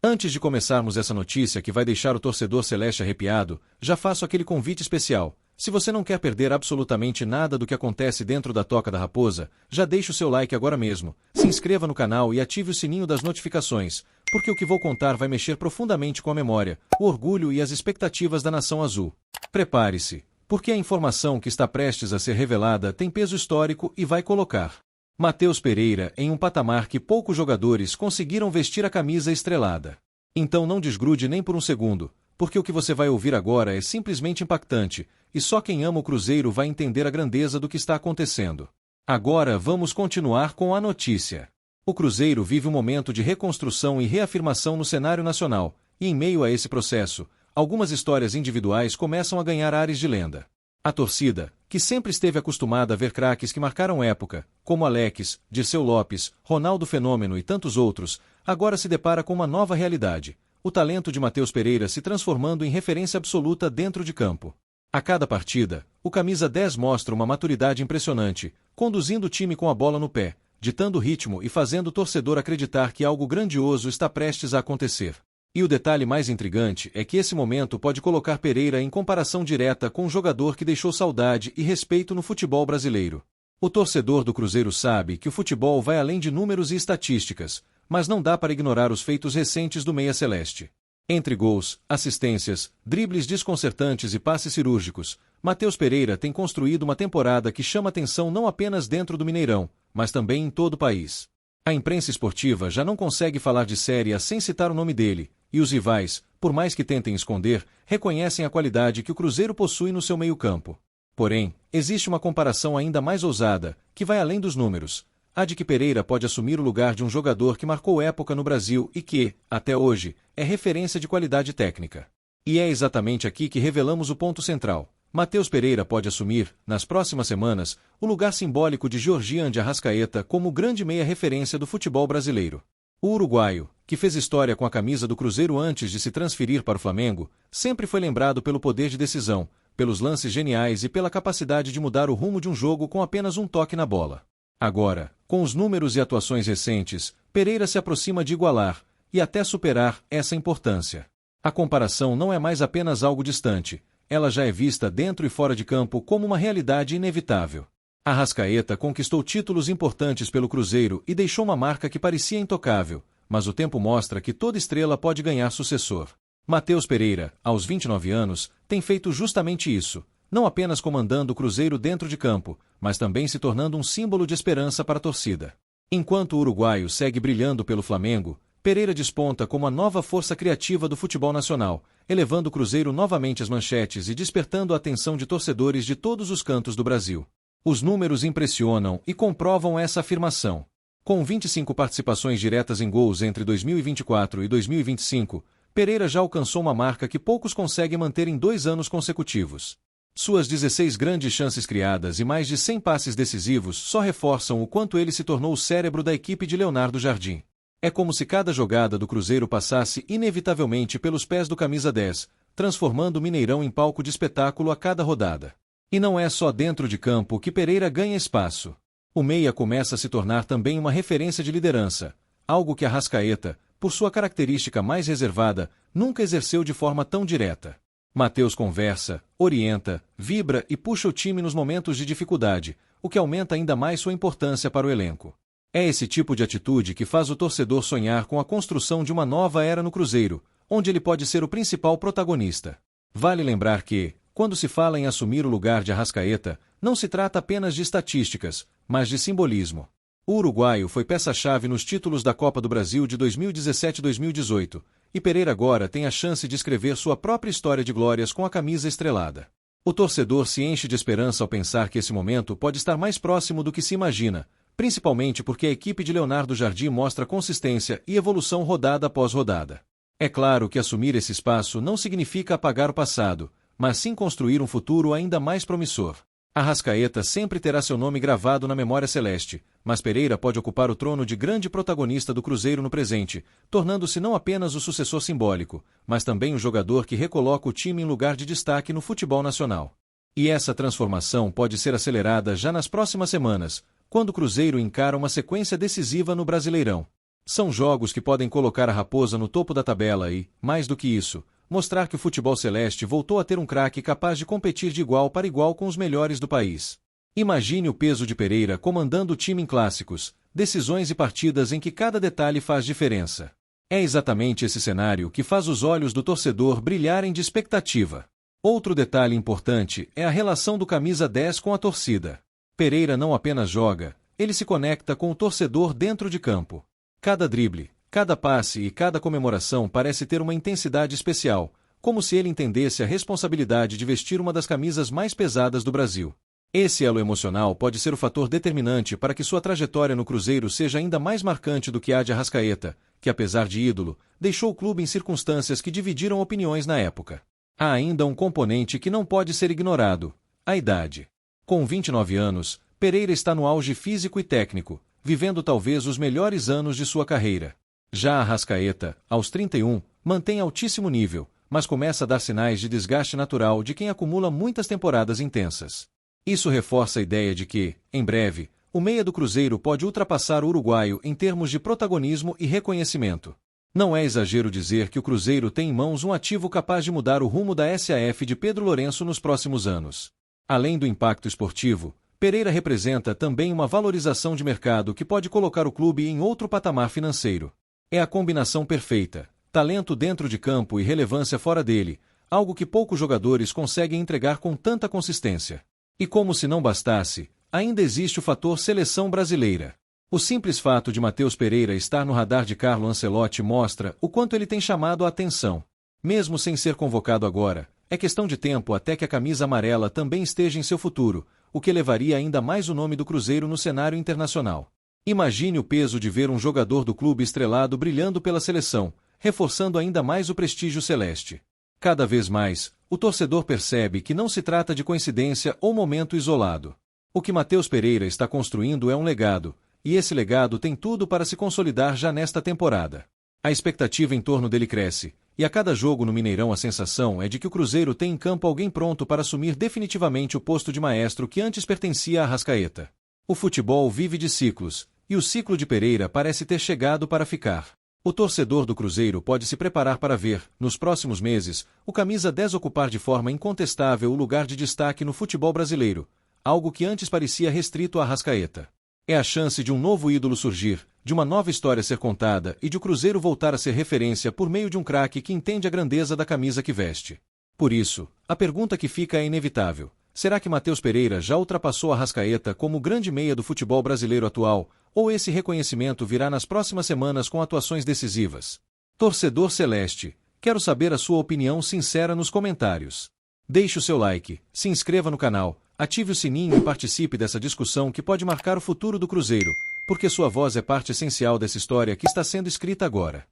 Antes de começarmos essa notícia que vai deixar o torcedor celeste arrepiado, já faço aquele convite especial. Se você não quer perder absolutamente nada do que acontece dentro da Toca da Raposa, já deixe o seu like agora mesmo, se inscreva no canal e ative o sininho das notificações, porque o que vou contar vai mexer profundamente com a memória, o orgulho e as expectativas da nação azul. Prepare-se, porque a informação que está prestes a ser revelada tem peso histórico e vai colocar Matheus Pereira em um patamar que poucos jogadores conseguiram vestir a camisa estrelada. Então não desgrude nem por um segundo, porque o que você vai ouvir agora é simplesmente impactante, e só quem ama o Cruzeiro vai entender a grandeza do que está acontecendo. Agora vamos continuar com a notícia. O Cruzeiro vive um momento de reconstrução e reafirmação no cenário nacional, e em meio a esse processo, algumas histórias individuais começam a ganhar ares de lenda. A torcida, que sempre esteve acostumada a ver craques que marcaram época, como Alex, Dirceu Lopes, Ronaldo Fenômeno e tantos outros, agora se depara com uma nova realidade: o talento de Matheus Pereira se transformando em referência absoluta dentro de campo. A cada partida, o camisa 10 mostra uma maturidade impressionante, conduzindo o time com a bola no pé, ditando o ritmo e fazendo o torcedor acreditar que algo grandioso está prestes a acontecer. E o detalhe mais intrigante é que esse momento pode colocar Pereira em comparação direta com um jogador que deixou saudade e respeito no futebol brasileiro. O torcedor do Cruzeiro sabe que o futebol vai além de números e estatísticas, mas não dá para ignorar os feitos recentes do meia celeste. Entre gols, assistências, dribles desconcertantes e passes cirúrgicos, Matheus Pereira tem construído uma temporada que chama atenção não apenas dentro do Mineirão, mas também em todo o país. A imprensa esportiva já não consegue falar de Série A sem citar o nome dele, e os rivais, por mais que tentem esconder, reconhecem a qualidade que o Cruzeiro possui no seu meio-campo. Porém, existe uma comparação ainda mais ousada, que vai além dos números: a de que Pereira pode assumir o lugar de um jogador que marcou época no Brasil e que, até hoje, é referência de qualidade técnica. E é exatamente aqui que revelamos o ponto central. Matheus Pereira pode assumir, nas próximas semanas, o lugar simbólico de Georgian de Arrascaeta como grande meia referência do futebol brasileiro. O uruguaio, que fez história com a camisa do Cruzeiro antes de se transferir para o Flamengo, sempre foi lembrado pelo poder de decisão, pelos lances geniais e pela capacidade de mudar o rumo de um jogo com apenas um toque na bola. Agora, com os números e atuações recentes, Pereira se aproxima de igualar, e até superar, essa importância. A comparação não é mais apenas algo distante, ela já é vista dentro e fora de campo como uma realidade inevitável. Arrascaeta conquistou títulos importantes pelo Cruzeiro e deixou uma marca que parecia intocável, mas o tempo mostra que toda estrela pode ganhar sucessor. Matheus Pereira, aos 29 anos, tem feito justamente isso, não apenas comandando o Cruzeiro dentro de campo, mas também se tornando um símbolo de esperança para a torcida. Enquanto o uruguaio segue brilhando pelo Flamengo, Pereira desponta como a nova força criativa do futebol nacional, elevando o Cruzeiro novamente às manchetes e despertando a atenção de torcedores de todos os cantos do Brasil. Os números impressionam e comprovam essa afirmação. Com 25 participações diretas em gols entre 2024 e 2025, Pereira já alcançou uma marca que poucos conseguem manter em 2 anos consecutivos. Suas 16 grandes chances criadas e mais de 100 passes decisivos só reforçam o quanto ele se tornou o cérebro da equipe de Leonardo Jardim. É como se cada jogada do Cruzeiro passasse inevitavelmente pelos pés do camisa 10, transformando o Mineirão em palco de espetáculo a cada rodada. E não é só dentro de campo que Pereira ganha espaço. O meia começa a se tornar também uma referência de liderança, algo que Arrascaeta, por sua característica mais reservada, nunca exerceu de forma tão direta. Matheus conversa, orienta, vibra e puxa o time nos momentos de dificuldade, o que aumenta ainda mais sua importância para o elenco. É esse tipo de atitude que faz o torcedor sonhar com a construção de uma nova era no Cruzeiro, onde ele pode ser o principal protagonista. Vale lembrar que, quando se fala em assumir o lugar de Arrascaeta, não se trata apenas de estatísticas, mas de simbolismo. O uruguaio foi peça-chave nos títulos da Copa do Brasil de 2017 e 2018, e Pereira agora tem a chance de escrever sua própria história de glórias com a camisa estrelada. O torcedor se enche de esperança ao pensar que esse momento pode estar mais próximo do que se imagina, principalmente porque a equipe de Leonardo Jardim mostra consistência e evolução rodada após rodada. É claro que assumir esse espaço não significa apagar o passado, mas sim construir um futuro ainda mais promissor. Arrascaeta sempre terá seu nome gravado na memória celeste, mas Pereira pode ocupar o trono de grande protagonista do Cruzeiro no presente, tornando-se não apenas o sucessor simbólico, mas também o jogador que recoloca o time em lugar de destaque no futebol nacional. E essa transformação pode ser acelerada já nas próximas semanas, quando o Cruzeiro encara uma sequência decisiva no Brasileirão. São jogos que podem colocar a Raposa no topo da tabela e, mais do que isso, mostrar que o futebol celeste voltou a ter um craque capaz de competir de igual para igual com os melhores do país. Imagine o peso de Pereira comandando o time em clássicos, decisões e partidas em que cada detalhe faz diferença. É exatamente esse cenário que faz os olhos do torcedor brilharem de expectativa. Outro detalhe importante é a relação do camisa 10 com a torcida. Pereira não apenas joga, ele se conecta com o torcedor dentro de campo. Cada drible, cada passe e cada comemoração parece ter uma intensidade especial, como se ele entendesse a responsabilidade de vestir uma das camisas mais pesadas do Brasil. Esse elo emocional pode ser o fator determinante para que sua trajetória no Cruzeiro seja ainda mais marcante do que a de Arrascaeta, que apesar de ídolo, deixou o clube em circunstâncias que dividiram opiniões na época. Há ainda um componente que não pode ser ignorado: a idade. Com 29 anos, Pereira está no auge físico e técnico, vivendo talvez os melhores anos de sua carreira. Já Arrascaeta, aos 31, mantém altíssimo nível, mas começa a dar sinais de desgaste natural de quem acumula muitas temporadas intensas. Isso reforça a ideia de que, em breve, o meia do Cruzeiro pode ultrapassar o uruguaio em termos de protagonismo e reconhecimento. Não é exagero dizer que o Cruzeiro tem em mãos um ativo capaz de mudar o rumo da SAF de Pedro Lourenço nos próximos anos. Além do impacto esportivo, Pereira representa também uma valorização de mercado que pode colocar o clube em outro patamar financeiro. É a combinação perfeita: talento dentro de campo e relevância fora dele, algo que poucos jogadores conseguem entregar com tanta consistência. E como se não bastasse, ainda existe o fator seleção brasileira. O simples fato de Matheus Pereira estar no radar de Carlo Ancelotti mostra o quanto ele tem chamado a atenção. Mesmo sem ser convocado agora, é questão de tempo até que a camisa amarela também esteja em seu futuro, o que elevaria ainda mais o nome do Cruzeiro no cenário internacional. Imagine o peso de ver um jogador do clube estrelado brilhando pela seleção, reforçando ainda mais o prestígio celeste. Cada vez mais, o torcedor percebe que não se trata de coincidência ou momento isolado. O que Matheus Pereira está construindo é um legado, e esse legado tem tudo para se consolidar já nesta temporada. A expectativa em torno dele cresce, e a cada jogo no Mineirão a sensação é de que o Cruzeiro tem em campo alguém pronto para assumir definitivamente o posto de maestro que antes pertencia a Arrascaeta. O futebol vive de ciclos, e o ciclo de Pereira parece ter chegado para ficar. O torcedor do Cruzeiro pode se preparar para ver, nos próximos meses, o camisa 10 ocupar de forma incontestável o lugar de destaque no futebol brasileiro, algo que antes parecia restrito a Arrascaeta. É a chance de um novo ídolo surgir, de uma nova história ser contada e de o Cruzeiro voltar a ser referência por meio de um craque que entende a grandeza da camisa que veste. Por isso, a pergunta que fica é inevitável: será que Matheus Pereira já ultrapassou Arrascaeta como o grande meia do futebol brasileiro atual, ou esse reconhecimento virá nas próximas semanas com atuações decisivas? Torcedor celeste, quero saber a sua opinião sincera nos comentários. Deixe o seu like, se inscreva no canal, ative o sininho e participe dessa discussão que pode marcar o futuro do Cruzeiro, porque sua voz é parte essencial dessa história que está sendo escrita agora.